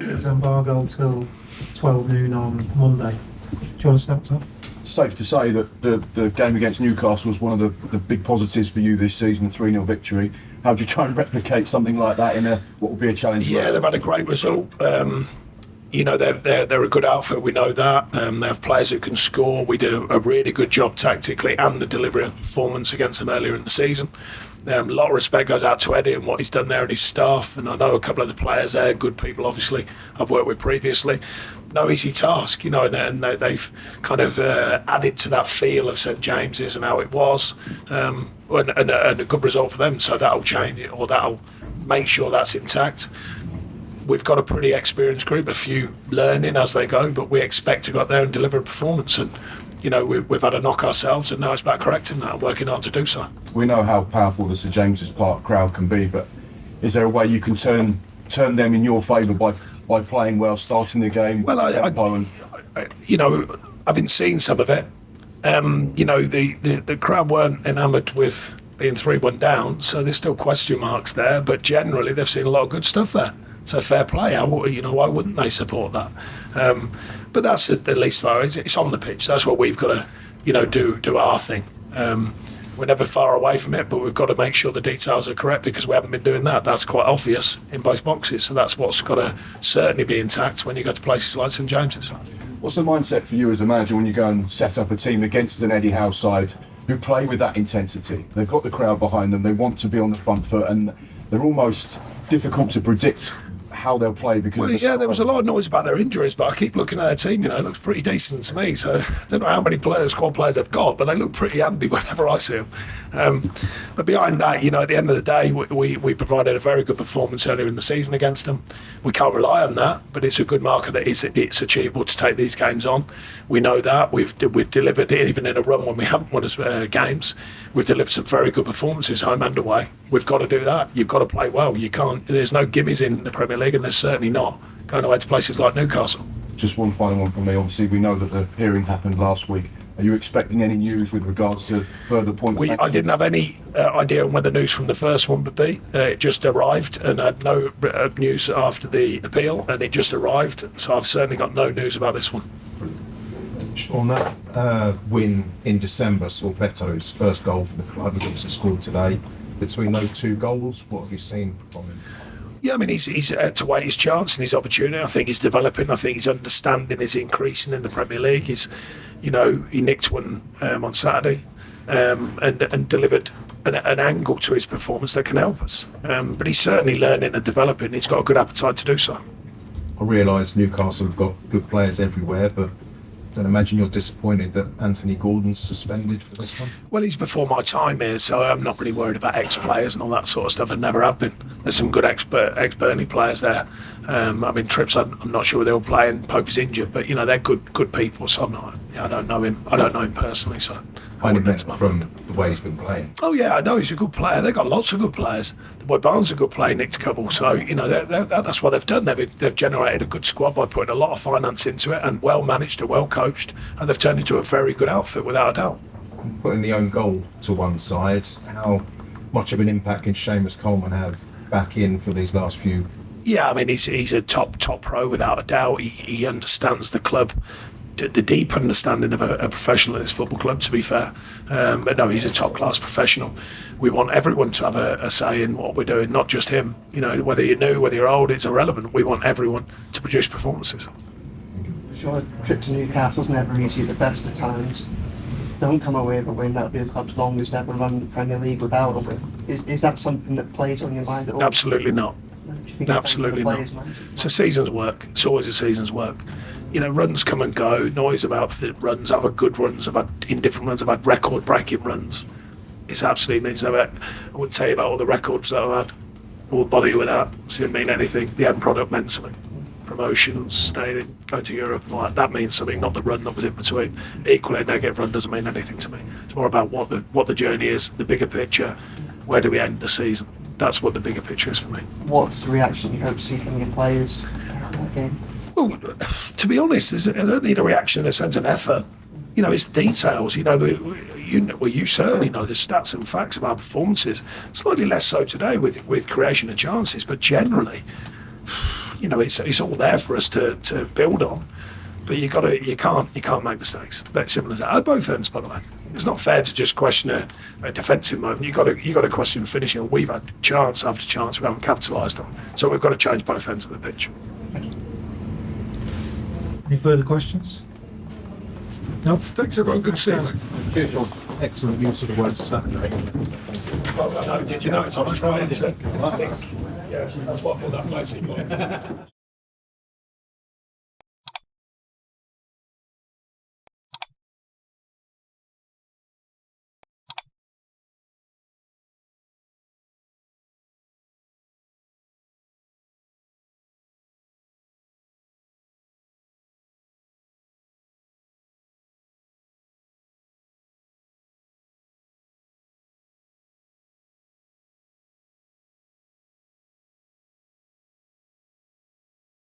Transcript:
There's embargo till 12 noon on Monday. Do you want to start off? Safe to say that the game against Newcastle was one of the big positives for you this season, 3-0 victory. How do you try and replicate something like that in what will be a challenge? Yeah, they've had a great result. They're a good outfit, we know that. They have players who can score. We did a really good job tactically and the delivery of performance against them earlier in the season. A lot of respect goes out to Eddie and what he's done there and his staff, and I know a couple of the players there, good people obviously I've worked with previously. No easy task, and they've kind of added to that feel of St James's and how it was, and a good result for them, so that'll change it, or that'll make sure that's intact. We've got a pretty experienced group, a few learning as they go, but we expect to go out there and deliver a performance, and we've had a knock ourselves, and now it's about correcting that and working hard to do so. We know how powerful the St James's Park crowd can be, but is there a way you can turn them in your favour by playing well, starting the game? Well, having seen some of it, the crowd weren't enamoured with being 3-1 down, so there's still question marks there, but generally they've seen a lot of good stuff there. So fair play. Why wouldn't they support that? But that's at least far. It's on the pitch. That's what we've got to, do our thing. We're never far away from it, but we've got to make sure the details are correct because we haven't been doing that. That's quite obvious in both boxes. So that's what's got to certainly be intact when you go to places like St James's. What's the mindset for you as a manager when you go and set up a team against an Eddie Howe side who play with that intensity? They've got the crowd behind them. They want to be on the front foot, and they're almost difficult to predict how they'll play because there was a lot of noise about their injuries, but I keep looking at their team, it looks pretty decent to me, so I don't know how many squad players they've got, but they look pretty handy whenever I see them. But behind that, at the end of the day, we provided a very good performance earlier in the season against them. We can't rely on that, but it's a good marker that it's achievable to take these games on. We know that. We've delivered, even in a run when we haven't won games, we've delivered some very good performances home and away. We've got to do that. You've got to play well. There's no gimmies in the Premier League, and there's certainly not going away to places like Newcastle. Just one final one from me. Obviously, we know that the hearing happened last week. Are you expecting any news with regards to further points? I didn't have any idea on where the news from the first one would be. It just arrived, and I had no news after the appeal, and it just arrived. So I've certainly got no news about this one. On that win in December, saw Beto's first goal for the club. He's obviously scored today. Between those two goals, what have you seen from him? Yeah, I mean, he's to wait his chance and his opportunity. I think he's developing. I think his understanding is increasing in the Premier League. He nicked one on Saturday and delivered an angle to his performance that can help us. But he's certainly learning and developing. He's got a good appetite to do so. I realise Newcastle have got good players everywhere, but I don't imagine you're disappointed that Anthony Gordon's suspended for this one. Well, he's before my time here, so I'm not really worried about ex-players and all that sort of stuff. I never have been. There's some good ex-Burnley players there. Trips, I'm not sure they're all playing. Pope is injured, but they're good people. So I'm not. I don't know him. I don't know him personally, so. I meant from the way he's been playing. Oh yeah, I know he's a good player. They've got lots of good players. The boy Barnes is a good player, nicked a couple. So that's what they've done. They've generated a good squad by putting a lot of finance into it and well managed and well coached, and they've turned into a very good outfit without a doubt. Putting the own goal to one side, how much of an impact can Seamus Coleman have back in for these last few? Yeah, I mean he's a top pro without a doubt. He understands the club. The deep understanding of a professional in this football club, to be fair. But no, he's a top-class professional. We want everyone to have a say in what we're doing, not just him. Whether you're new, whether you're old, it's irrelevant. We want everyone to produce performances. Sure, a trip to Newcastle's never easy at the best of times. Don't come away with a win. That'll be the club's longest ever run in the Premier League without a win. Is that something that plays on your mind at all? Absolutely not. Absolutely not. It's a season's work. It's always a season's work. Runs come and go. Noise about the runs. I've had good runs. I've had indifferent runs. I've had record-breaking runs. It's absolutely means I wouldn't tell you about all the records that I've had. I wouldn't bother you with that. It didn't mean anything. The end product meant something. Promotions, staying in, going to Europe, and all that means something. Not the run that was in between. Equally, a negative run doesn't mean anything to me. It's more about what the journey is, the bigger picture. Where do we end the season? That's what the bigger picture is for me. What's the reaction you hope to see from your players in that game? Well, to be honest, I don't need a reaction in a sense of effort. It's details. You certainly know the stats and facts of our performances. Slightly less so today with creation of chances, but generally, you know, it's all there for us to build on. But you can't make mistakes. That's simple as that. At both ends, by the way. It's not fair to just question a defensive moment. You got to question finishing. We've had chance after chance we haven't capitalised on. So we've got to change both ends of the pitch. Any further questions? No. Thanks everyone. Good to see you. Excellent use of the word Saturday. Well, did you notice I was trying to? I think, yeah, that's what I put that face in.